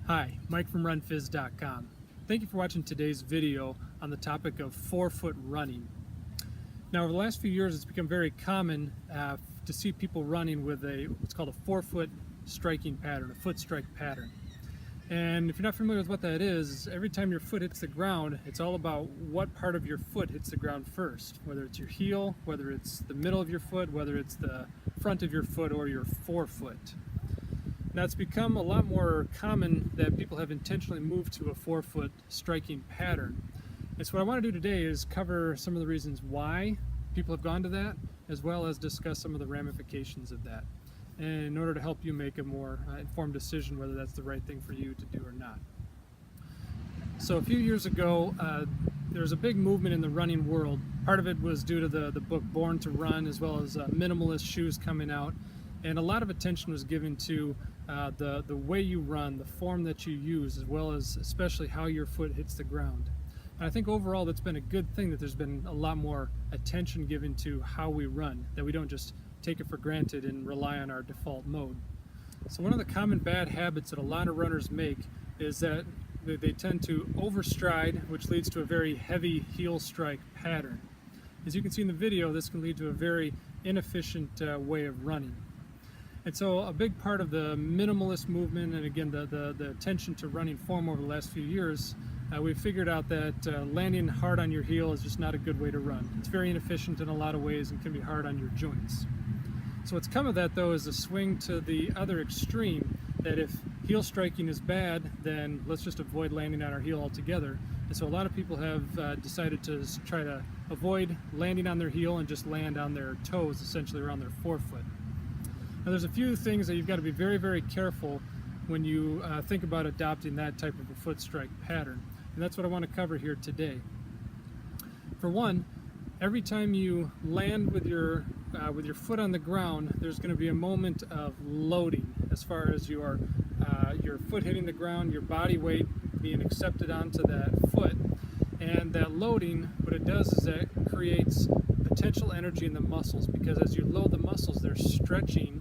Hi, Mike from RunPhys.com. Thank you for watching today's video on the topic of forefoot running. Now, over the last few years, it's become very common to see people running with what's called a forefoot striking pattern, a foot strike pattern. And if you're not familiar with what that is, every time your foot hits the ground, it's all about what part of your foot hits the ground first, whether it's your heel, whether it's the middle of your foot, whether it's the front of your foot, or your forefoot. Now, it's become a lot more common that people have intentionally moved to a forefoot striking pattern. And so what I want to do today is cover some of the reasons why people have gone to that, as well as discuss some of the ramifications of that, and in order to help you make a more informed decision whether that's the right thing for you to do or not. So a few years ago, there was a big movement in the running world. Part of it was due to the book Born to Run, as well as minimalist shoes coming out. And a lot of attention was given to the way you run, the form that you use, as well as especially how your foot hits the ground. And I think overall that's been a good thing, that there's been a lot more attention given to how we run, that we don't just take it for granted and rely on our default mode. So one of the common bad habits that a lot of runners make is that they tend to overstride, which leads to a very heavy heel strike pattern. As you can see in the video, this can lead to a very inefficient way of running. And so a big part of the minimalist movement, and again the attention to running form over the last few years, we've figured out that landing hard on your heel is just not a good way to run. It's very inefficient in a lot of ways and can be hard on your joints. So what's come of that, though, is a swing to the other extreme, that if heel striking is bad, then let's just avoid landing on our heel altogether. And so a lot of people have decided to try to avoid landing on their heel and just land on their toes, essentially around their forefoot. Now, there's a few things that you've got to be very, very careful when you think about adopting that type of a foot strike pattern. And that's what I want to cover here today. For one, every time you land with your foot on the ground, there's going to be a moment of loading as far as your foot hitting the ground, your body weight being accepted onto that foot. And that loading, what it does is that it creates potential energy in the muscles, because as you load the muscles, they're stretching,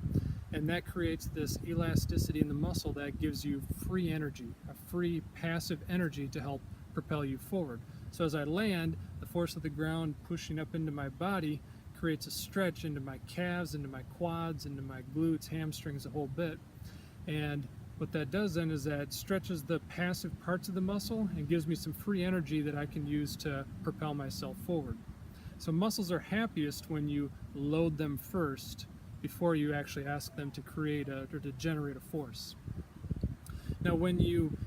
and that creates this elasticity in the muscle that gives you free energy, a free passive energy to help propel you forward. So as I land, the force of the ground pushing up into my body creates a stretch into my calves, into my quads, into my glutes, hamstrings, a whole bit. And what that does then is that stretches the passive parts of the muscle and gives me some free energy that I can use to propel myself forward. So muscles are happiest when you load them first before you actually ask them to create or to generate a force. Now, when you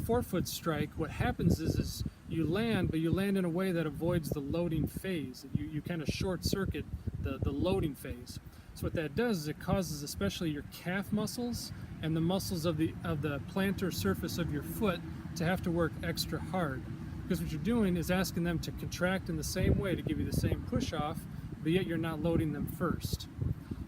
forefoot strike, what happens is you land, but you land in a way that avoids the loading phase. You kind of short circuit the loading phase. So what that does is it causes especially your calf muscles and the muscles of the plantar surface of your foot to have to work extra hard. Because what you're doing is asking them to contract in the same way to give you the same push off, but yet you're not loading them first.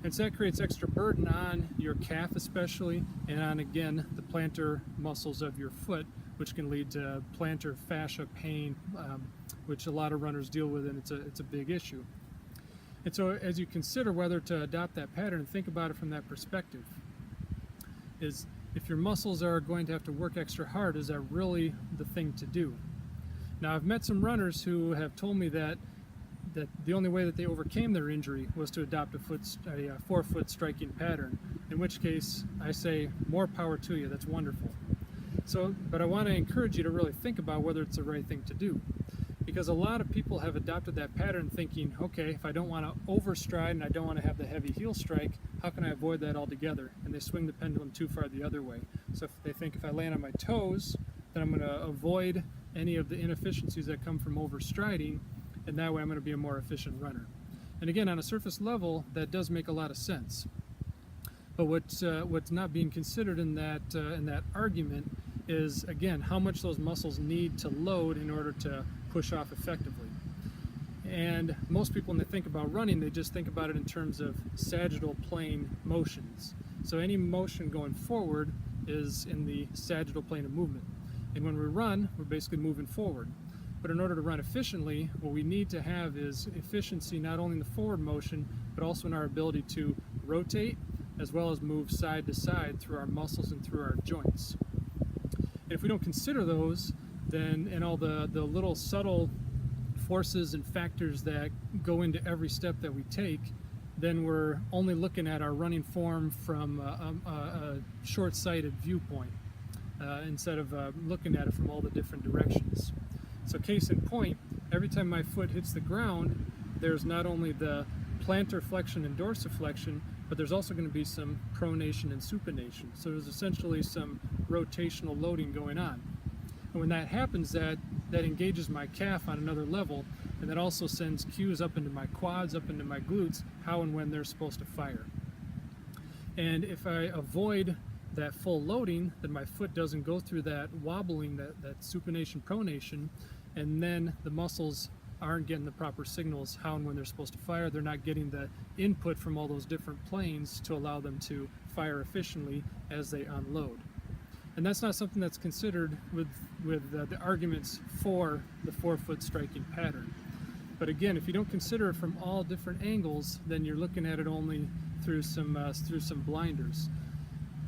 And so that creates extra burden on your calf especially, and on, again, the plantar muscles of your foot, which can lead to plantar fascia pain, which a lot of runners deal with, and it's a big issue. And so as you consider whether to adopt that pattern, think about it from that perspective. Is if your muscles are going to have to work extra hard, is that really the thing to do? Now, I've met some runners who have told me that the only way that they overcame their injury was to adopt a forefoot striking pattern, in which case I say more power to you. That's wonderful. So, but I want to encourage you to really think about whether it's the right thing to do, because a lot of people have adopted that pattern thinking, okay, if I don't want to overstride and I don't want to have the heavy heel strike, how can I avoid that altogether? And they swing the pendulum too far the other way. So if they think if I land on my toes, then I'm going to avoid any of the inefficiencies that come from overstriding, and that way I'm going to be a more efficient runner. And again, on a surface level, that does make a lot of sense. But what's not being considered in that argument is, again, how much those muscles need to load in order to push off effectively. And most people, when they think about running, they just think about it in terms of sagittal plane motions. So any motion going forward is in the sagittal plane of movement. And when we run, we're basically moving forward. But in order to run efficiently, what we need to have is efficiency not only in the forward motion, but also in our ability to rotate, as well as move side to side through our muscles and through our joints. we don't consider those, then, and all the little subtle forces and factors that go into every step that we take, then we're only looking at our running form from a short-sighted viewpoint instead of looking at it from all the different directions. So case in point, every time my foot hits the ground, there's not only the plantar flexion and dorsiflexion, but there's also going to be some pronation and supination. So there's essentially some rotational loading going on. And when that happens, that engages my calf on another level, and that also sends cues up into my quads, up into my glutes, how and when they're supposed to fire. And if I avoid that full loading, then my foot doesn't go through that wobbling, that supination, pronation, and then the muscles aren't getting the proper signals how and when they're supposed to fire. They're not getting the input from all those different planes to allow them to fire efficiently as they unload. And that's not something that's considered with the arguments for the forefoot striking pattern. But again, if you don't consider it from all different angles, then you're looking at it only through some blinders.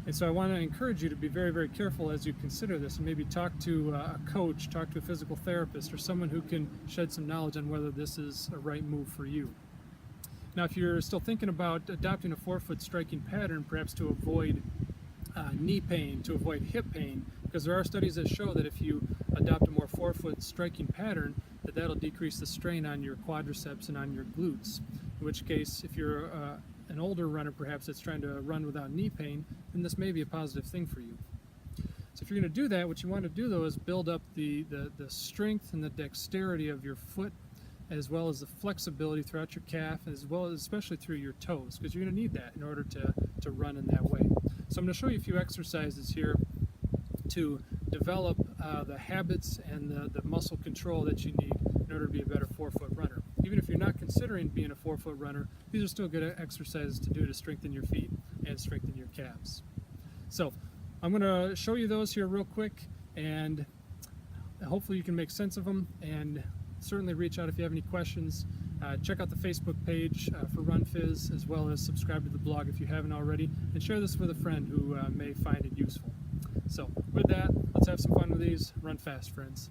And so I want to encourage you to be very, very careful as you consider this, and maybe talk to a coach, talk to a physical therapist, or someone who can shed some knowledge on whether this is a right move for you. Now, if you're still thinking about adopting a forefoot striking pattern, perhaps to avoid knee pain, to avoid hip pain, because there are studies that show that if you adopt a more forefoot striking pattern, that'll decrease the strain on your quadriceps and on your glutes. In which case, if you're an older runner perhaps that's trying to run without knee pain, then this may be a positive thing for you. So if you're going to do that, what you want to do though is build up the strength and the dexterity of your foot, as well as the flexibility throughout your calf, as well as especially through your toes, because you're going to need that in order to run in that way. So I'm going to show you a few exercises here to develop the habits and the muscle control that you need in order to be a better forefoot runner. Even if you're not considering being a forefoot runner, these are still good exercises to do to strengthen your feet and strengthen your calves. So I'm going to show you those here real quick, and hopefully you can make sense of them, and certainly reach out if you have any questions. Check out the Facebook page for RunPhys, as well as subscribe to the blog if you haven't already, and share this with a friend who may find it useful. So with that, let's have some fun with these. Run fast, friends.